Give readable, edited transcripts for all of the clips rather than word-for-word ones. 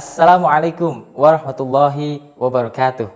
Assalamualaikum warahmatullahi wabarakatuh.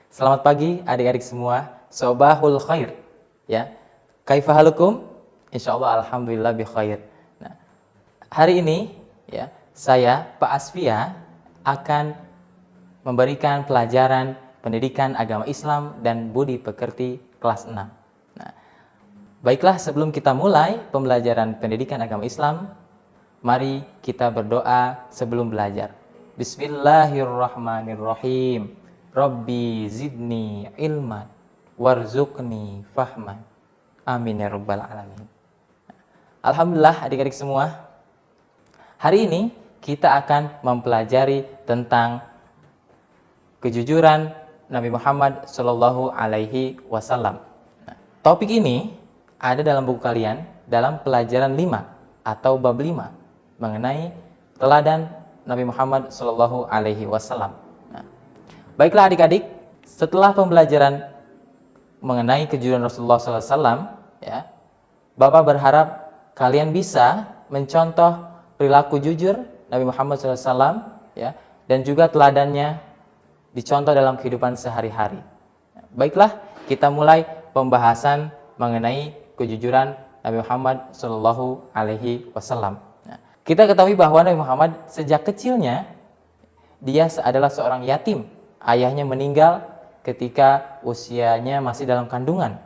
Selamat pagi adik-adik semua. Sobahul khair. Ya. Kaifa halukum? Insyaallah alhamdulillah bi khair. Nah, hari ini ya, saya Pak Asfia akan memberikan pelajaran pendidikan agama Islam dan budi pekerti kelas 6. Nah, baiklah, sebelum kita mulai pembelajaran pendidikan agama Islam, mari kita berdoa sebelum belajar. Bismillahirrahmanirrahim. Rabbi zidni ilman warzuqni fahman. Amin ya rabbal alamin. Alhamdulillah adik-adik semua, hari ini kita akan mempelajari tentang kejujuran Nabi Muhammad Shallallahu Alaihi Wasallam. Topik ini ada dalam buku kalian dalam pelajaran 5 atau bab 5 mengenai teladan Nabi Muhammad Shallallahu Alaihi Wasallam. Baiklah adik-adik, setelah pembelajaran mengenai kejujuran Rasulullah SAW, ya, Bapak berharap kalian bisa mencontoh perilaku jujur Nabi Muhammad SAW, ya, dan juga teladannya dicontoh dalam kehidupan sehari-hari. Baiklah, kita mulai pembahasan mengenai kejujuran Nabi Muhammad Shallallahu Alaihi Wasallam. Kita ketahui bahwa Nabi Muhammad sejak kecilnya dia adalah seorang yatim. Ayahnya meninggal ketika usianya masih dalam kandungan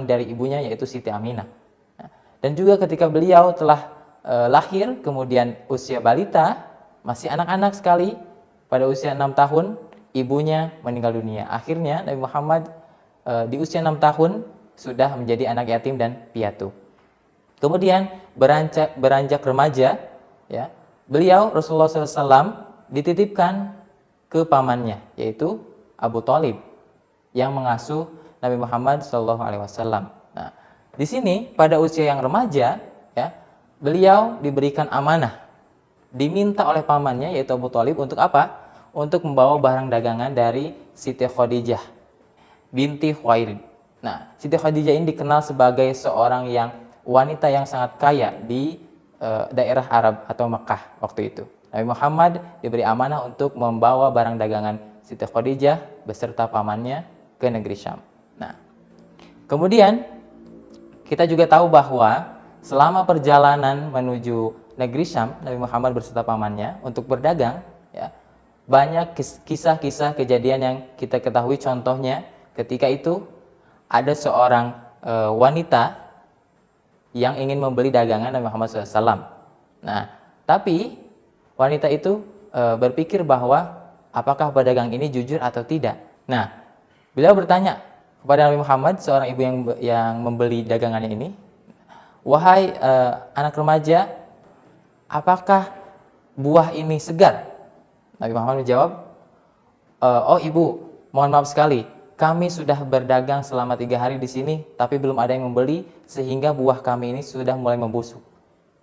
dari ibunya, yaitu Siti Aminah. Dan juga ketika beliau telah lahir, kemudian usia balita, masih anak-anak sekali, pada usia 6 tahun ibunya meninggal dunia. Akhirnya Nabi Muhammad di usia 6 tahun sudah menjadi anak yatim dan piatu. Kemudian beranjak remaja, ya, beliau Rasulullah SAW dititipkan ke pamannya, yaitu Abu Thalib, yang mengasuh Nabi Muhammad SAW. Nah, di sini pada usia yang remaja, ya, beliau diberikan amanah, diminta oleh pamannya yaitu Abu Thalib untuk apa? Untuk membawa barang dagangan dari Siti Khadijah binti Khuwailid. Nah, Siti Khadijah ini dikenal sebagai seorang wanita yang sangat kaya di daerah Arab atau Mekah waktu itu. Nabi Muhammad diberi amanah untuk membawa barang dagangan Siti Khadijah beserta pamannya ke negeri Syam. Nah, kemudian kita juga tahu bahwa selama perjalanan menuju negeri Syam, Nabi Muhammad beserta pamannya untuk berdagang, ya, banyak kisah-kisah kejadian yang kita ketahui. Contohnya ketika itu ada seorang wanita yang ingin membeli dagangan Nabi Muhammad SAW. Nah, tapi wanita itu berpikir bahwa apakah pedagang ini jujur atau tidak. Nah, beliau bertanya kepada Nabi Muhammad, seorang ibu yang membeli dagangannya ini, "Wahai anak remaja, apakah buah ini segar?" Nabi Muhammad menjawab, "Oh ibu, mohon maaf sekali, kami sudah berdagang selama 3 hari di sini, tapi belum ada yang membeli, sehingga buah kami ini sudah mulai membusuk.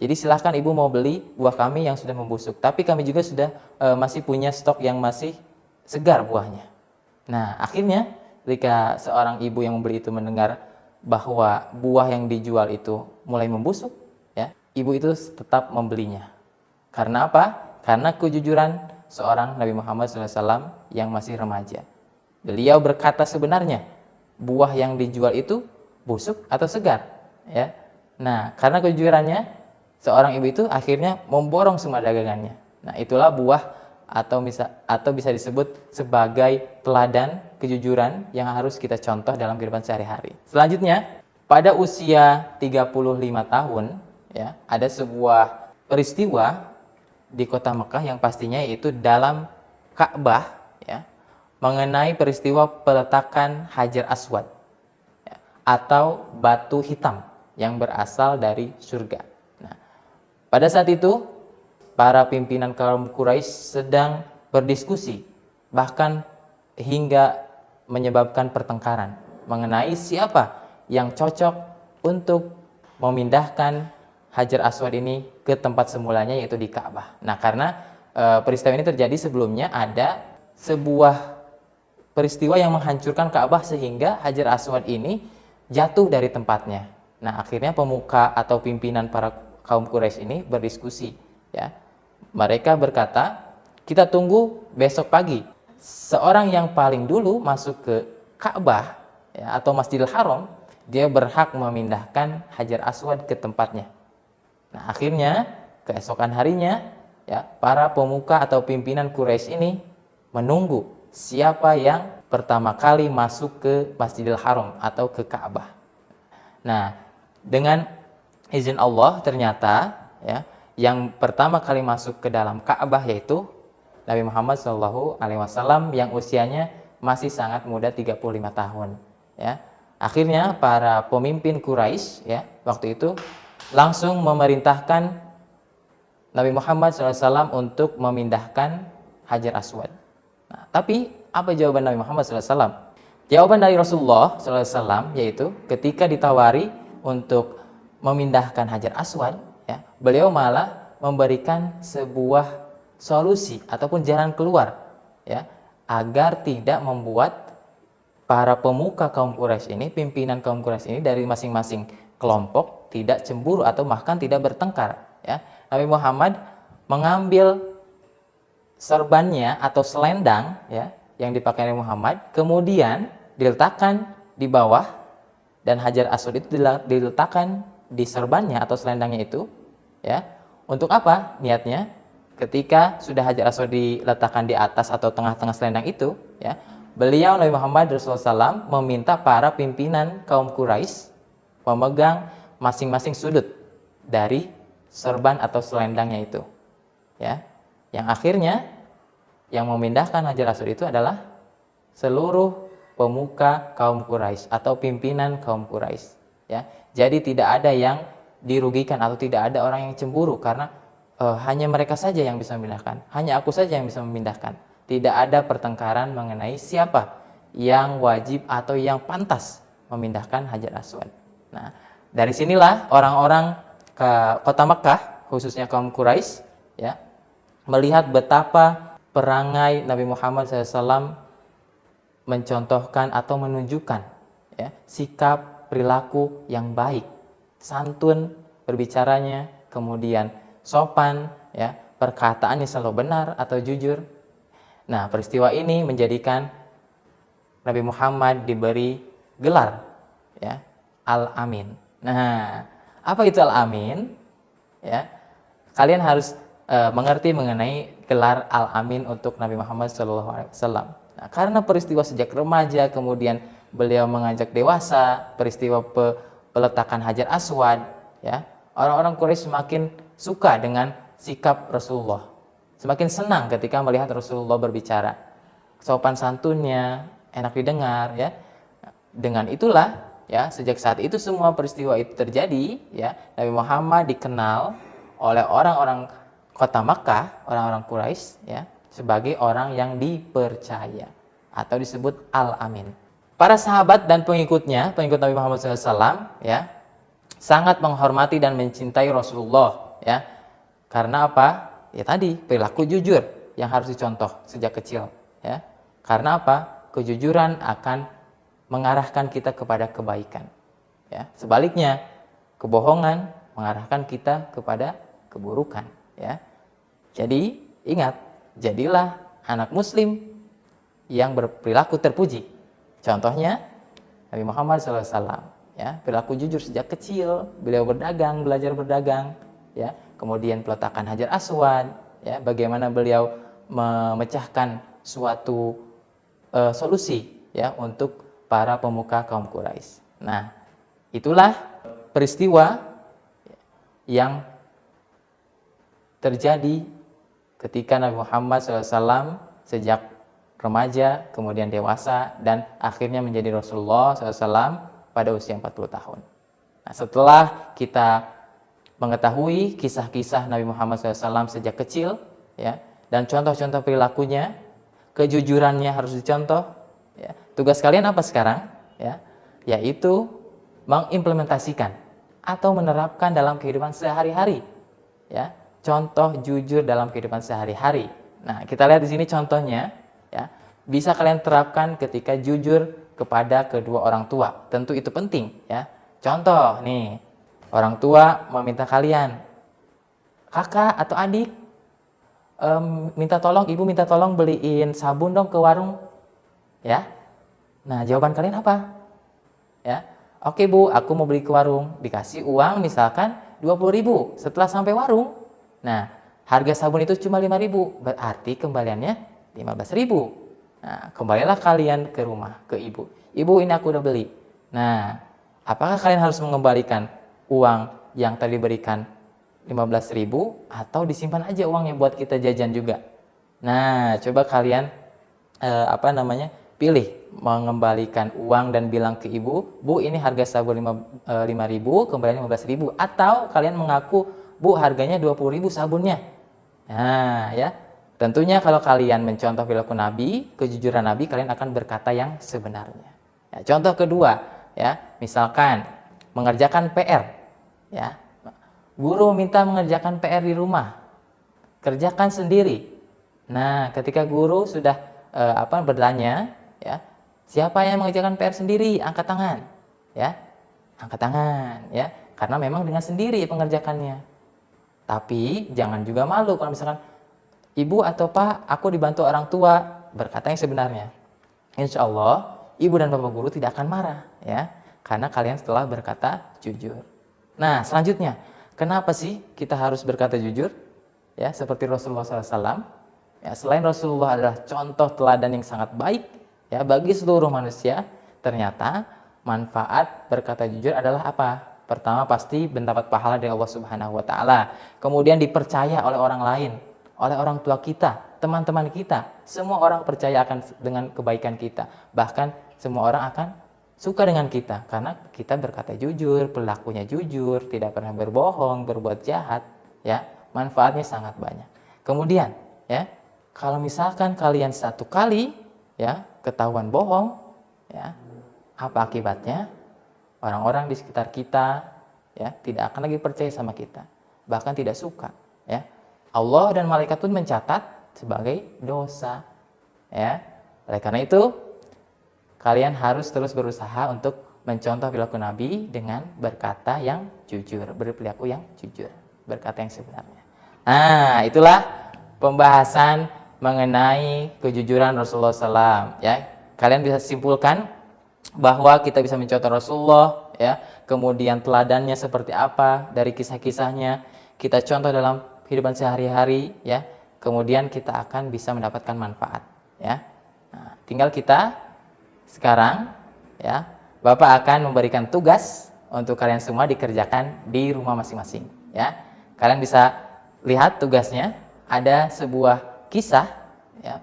Jadi silahkan ibu mau beli buah kami yang sudah membusuk, tapi kami juga sudah masih punya stok yang masih segar buahnya." Nah, akhirnya ketika seorang ibu yang membeli itu mendengar bahwa buah yang dijual itu mulai membusuk, ya, ibu itu tetap membelinya. Karena apa? Karena kejujuran seorang Nabi Muhammad SAW yang masih remaja. Beliau berkata sebenarnya buah yang dijual itu busuk atau segar, ya. Nah, karena kejujurannya, seorang ibu itu akhirnya memborong semua dagangannya. Nah, itulah buah atau bisa disebut sebagai teladan kejujuran yang harus kita contoh dalam kehidupan sehari-hari. Selanjutnya, pada usia 35 tahun, ya, ada sebuah peristiwa di kota Mekah yang pastinya yaitu dalam Ka'bah, ya, mengenai peristiwa peletakan Hajar Aswad, ya, atau batu hitam yang berasal dari surga. Nah, pada saat itu para pimpinan kaum Quraisy sedang berdiskusi, bahkan hingga menyebabkan pertengkaran mengenai siapa yang cocok untuk memindahkan Hajar Aswad ini ke tempat semulanya, yaitu di Ka'bah. Nah, karena peristiwa ini terjadi sebelumnya ada sebuah peristiwa yang menghancurkan Ka'bah sehingga Hajar Aswad ini jatuh dari tempatnya. Nah, akhirnya pemuka atau pimpinan para kaum Quraisy ini berdiskusi, ya. Mereka berkata, kita tunggu besok pagi. Seorang yang paling dulu masuk ke Ka'bah ya, atau Masjidil Haram, dia berhak memindahkan Hajar Aswad ke tempatnya. Nah, akhirnya keesokan harinya ya, para pemuka atau pimpinan Quraisy ini menunggu siapa yang pertama kali masuk ke Masjidil Haram atau ke Ka'bah. Nah, dengan izin Allah ternyata ya, yang pertama kali masuk ke dalam Ka'bah yaitu Nabi Muhammad SAW yang usianya masih sangat muda, 35 tahun ya. Akhirnya para pemimpin Quraisy ya waktu itu langsung memerintahkan Nabi Muhammad SAW untuk memindahkan Hajar Aswad. Nah, tapi apa jawaban Nabi Muhammad SAW? Jawaban dari Rasulullah SAW yaitu ketika ditawari untuk memindahkan Hajar Aswad, ya, beliau malah memberikan sebuah solusi ataupun jalan keluar, ya, agar tidak membuat para pemuka kaum Quraisy ini, pimpinan kaum Quraisy ini dari masing-masing kelompok tidak cemburu atau bahkan tidak bertengkar. Ya, Nabi Muhammad mengambil serbannya atau selendang ya yang dipakai Nabi Muhammad, kemudian diletakkan di bawah dan Hajar Aswad itu diletakkan di serbannya atau selendangnya itu, ya. Untuk apa niatnya? Ketika sudah Hajar Aswad diletakkan di atas atau tengah-tengah selendang itu, ya, beliau Nabi Muhammad Rasulullah SAW meminta para pimpinan kaum Quraisy memegang masing-masing sudut dari serban atau selendangnya itu, ya. Yang akhirnya yang memindahkan Hajar Aswad itu adalah seluruh pemuka kaum Quraisy atau pimpinan kaum Quraisy, ya. Jadi tidak ada yang dirugikan atau tidak ada orang yang cemburu karena hanya mereka saja yang bisa memindahkan, hanya aku saja yang bisa memindahkan. Tidak ada pertengkaran mengenai siapa yang wajib atau yang pantas memindahkan Hajar Aswad. Nah, dari sinilah orang-orang ke kota Mekah, khususnya kaum Quraisy, ya, melihat betapa perangai Nabi Muhammad SAW mencontohkan atau menunjukkan ya, sikap perilaku yang baik, santun berbicaranya, kemudian sopan, ya, perkataannya selalu benar atau jujur. Nah, peristiwa ini menjadikan Nabi Muhammad diberi gelar ya, Al-Amin. Nah, apa itu Al-Amin? Ya, kalian harus mengerti mengenai gelar Al-Amin untuk Nabi Muhammad SAW. Nah, karena peristiwa sejak remaja, kemudian beliau mengajak dewasa, peristiwa peletakan Hajar Aswad, ya, orang-orang Quraisy semakin suka dengan sikap Rasulullah, semakin senang ketika melihat Rasulullah berbicara, sopan santunnya, enak didengar, ya. Dengan itulah, ya, sejak saat itu semua peristiwa itu terjadi, ya, Nabi Muhammad dikenal oleh orang-orang kota Makkah, orang-orang Quraisy, ya, sebagai orang yang dipercaya atau disebut Al-Amin. Para sahabat dan pengikutnya, pengikut Nabi Muhammad SAW, ya, sangat menghormati dan mencintai Rasulullah, ya. Karena apa? Ya tadi, perilaku jujur yang harus dicontoh sejak kecil, ya. Karena apa? Kejujuran akan mengarahkan kita kepada kebaikan, ya. Sebaliknya, kebohongan mengarahkan kita kepada keburukan, ya. Jadi, ingat, jadilah anak muslim yang berperilaku terpuji. Contohnya Nabi Muhammad SAW, ya, perilaku jujur sejak kecil, beliau berdagang, belajar berdagang, ya. Kemudian peletakan Hajar Aswad, ya, bagaimana beliau memecahkan suatu solusi, ya, untuk para pemuka kaum Quraisy. Nah, itulah peristiwa yang terjadi ketika Nabi Muhammad SAW sejak remaja, kemudian dewasa, dan akhirnya menjadi Rasulullah SAW pada usia 40 tahun. Nah, setelah kita mengetahui kisah-kisah Nabi Muhammad SAW sejak kecil, ya, dan contoh-contoh perilakunya, kejujurannya harus dicontoh, ya. Tugas kalian apa sekarang? Ya, yaitu mengimplementasikan atau menerapkan dalam kehidupan sehari-hari, ya, contoh jujur dalam kehidupan sehari-hari. Nah, kita lihat di sini contohnya, ya, bisa kalian terapkan ketika jujur kepada kedua orang tua. Tentu itu penting, ya. Contoh nih, orang tua meminta kalian, kakak atau adik, Ibu minta tolong beliin sabun dong ke warung, ya. Nah, jawaban kalian apa? Ya, oke Bu, aku mau beli ke warung. Dikasih uang misalkan 20.000. Setelah sampai warung, nah harga sabun itu cuma 5.000, berarti kembaliannya 15.000. Nah, kembalilah kalian ke rumah, ke ibu. Ibu, ini aku udah beli. Nah, apakah kalian harus mengembalikan uang yang tadi berikan 15.000 atau disimpan aja uangnya buat kita jajan juga? Nah, coba kalian pilih mengembalikan uang dan bilang ke ibu, Bu, ini harga sabun 5.000, kembalian 15.000, atau kalian mengaku, Bu, harganya 20.000 sabunnya. Nah, ya. Tentunya kalau kalian mencontoh perilaku Nabi, kejujuran Nabi, kalian akan berkata yang sebenarnya. Ya, contoh kedua, ya, misalkan mengerjakan PR, ya. Guru minta mengerjakan PR di rumah, kerjakan sendiri. Nah, ketika guru sudah bertanya, ya, siapa yang mengerjakan PR sendiri? Angkat tangan, ya, angkat tangan, ya, karena memang dengan sendiri pengerjakannya. Tapi jangan juga malu kalau misalkan, Ibu atau Pak, aku dibantu orang tua, berkata yang sebenarnya. Insya Allah, ibu dan bapak guru tidak akan marah, ya, karena kalian telah berkata jujur. Nah, selanjutnya, kenapa sih kita harus berkata jujur? Ya, seperti Rasulullah SAW. Ya, selain Rasulullah adalah contoh teladan yang sangat baik, ya, bagi seluruh manusia, ternyata manfaat berkata jujur adalah apa? Pertama, pasti mendapat pahala dari Allah Subhanahu wa Ta'ala. Kemudian dipercaya oleh orang lain, oleh orang tua kita, teman-teman kita. Semua orang percaya akan dengan kebaikan kita. Bahkan semua orang akan suka dengan kita karena kita berkata jujur, perilakunya jujur, tidak pernah berbohong, berbuat jahat, ya. Manfaatnya sangat banyak. Kemudian, ya, kalau misalkan kalian satu kali, ya, ketahuan bohong, ya, apa akibatnya? Orang-orang di sekitar kita, ya, tidak akan lagi percaya sama kita, bahkan tidak suka, ya. Allah dan malaikat pun mencatat sebagai dosa, ya. Oleh karena itu, kalian harus terus berusaha untuk mencontoh perilaku Nabi dengan berkata yang jujur, berperilaku yang jujur, berkata yang sebenarnya. Nah, itulah pembahasan mengenai kejujuran Rasulullah SAW, ya. Kalian bisa simpulkan bahwa kita bisa mencontoh Rasulullah, ya. Kemudian teladannya seperti apa dari kisah-kisahnya kita contoh dalam kehidupan sehari-hari, ya. Kemudian kita akan bisa mendapatkan manfaat, ya. Nah, tinggal kita sekarang, ya, Bapak akan memberikan tugas untuk kalian semua dikerjakan di rumah masing-masing, ya. Kalian bisa lihat tugasnya, ada sebuah kisah, ya,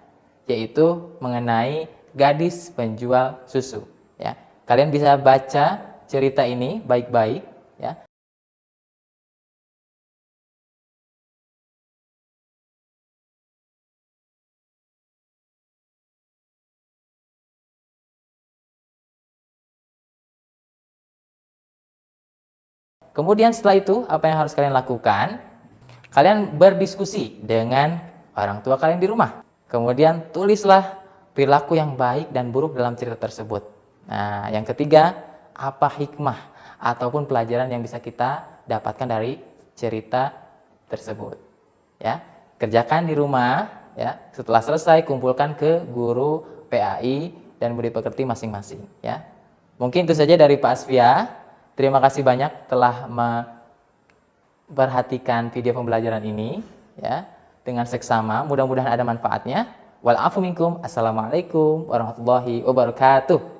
yaitu mengenai gadis penjual susu, ya. Kalian bisa baca cerita ini baik-baik, ya. Kemudian setelah itu, apa yang harus kalian lakukan? Kalian berdiskusi dengan orang tua kalian di rumah. Kemudian tulislah perilaku yang baik dan buruk dalam cerita tersebut. Nah, yang ketiga, apa hikmah ataupun pelajaran yang bisa kita dapatkan dari cerita tersebut. Ya, kerjakan di rumah, ya. Setelah selesai, kumpulkan ke guru PAI dan budi pekerti masing-masing, ya. Mungkin itu saja dari Pak Asfia. Terima kasih banyak telah memperhatikan video pembelajaran ini, ya, dengan seksama. Mudah-mudahan ada manfaatnya. Wal afu minkum. Assalamualaikum warahmatullahi wabarakatuh.